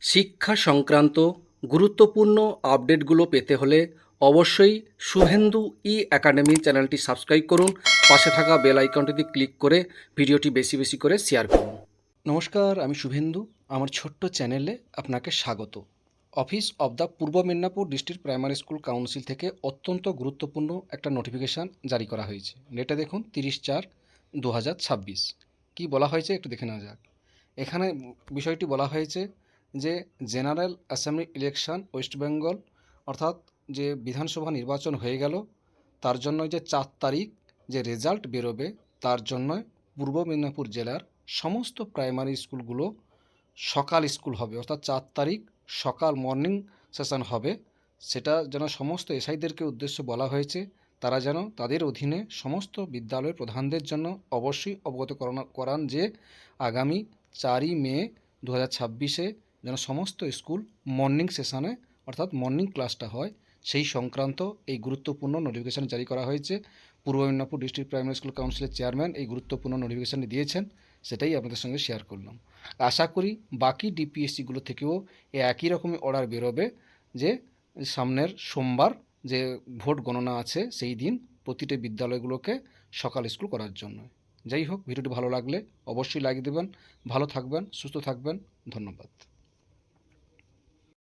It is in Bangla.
শিক্ষা সংক্রান্ত গুরুত্বপূর্ণ আপডেটগুলো পেতে হলে অবশ্যই শুভেন্দু ই একাডেমি চ্যানেলটি সাবস্ক্রাইব করুন। পাশে থাকা বেল আইকনটিতে ক্লিক করে ভিডিওটি বেশি বেশি করে শেয়ার করুন। নমস্কার, আমি শুভেন্দু। আমার ছোট্ট চ্যানেলে আপনাকে স্বাগত। Office of the Purba Medinipur district primary school council থেকে অত্যন্ত গুরুত্বপূর্ণ একটা নোটিফিকেশান জারি করা হয়েছে। ডেটে দেখুন 30/4/2026। কী বলা হয়েছে একটু দেখে নেওয়া যাক। এখানে বিষয়টি বলা হয়েছে যে general assembly election West Bengal, অর্থাৎ যে বিধানসভা নির্বাচন হয়ে গেল, তার জন্য যে 4 তারিখ যে রেজাল্ট বেরোবে, তার জন্য পূর্ব মেদিনীপুর জেলার সমস্ত প্রাইমারি স্কুলগুলো সকাল স্কুল হবে, অর্থাৎ 4 তারিখ সকাল মর্নিং সেশন হবে। সেটা যেন সমস্ত এসআইদেরকে উদ্দেশ্য বলা হয়েছে, তারা যেন তাদের অধীনে সমস্ত বিদ্যালয়ের প্রধানদের জন্য অবশ্যই অবগত করান যে আগামী 4ই মে 2026-এ যেন সমস্ত স্কুল মর্নিং সেশনে অর্থাৎ মর্নিং ক্লাসটা হয়, সেই সংক্রান্ত এই গুরুত্বপূর্ণ নোটিফিকেশান জারি করা হয়েছে। পূর্ব মেদিনীপুর ডিস্ট্রিক্ট প্রাইমারি স্কুল কাউন্সিলের চেয়ারম্যান এই গুরুত্বপূর্ণ নোটিফিকেশানটি দিয়েছেন, সেটাই আপনাদের সঙ্গে শেয়ার করলাম। আশা করি বাকি ডিপিএসসিগুলো থেকেও একই রকমই অর্ডার বেরোবে যে সামনের সোমবার যে ভোট গণনা আছে সেই দিন প্রতিটি বিদ্যালয়গুলোকে সকাল স্কুল করার জন্য। যাই হোক, ভিডিওটি ভালো লাগলে অবশ্যই লাইক দেবেন। ভালো থাকবেন, সুস্থ থাকবেন। ধন্যবাদ।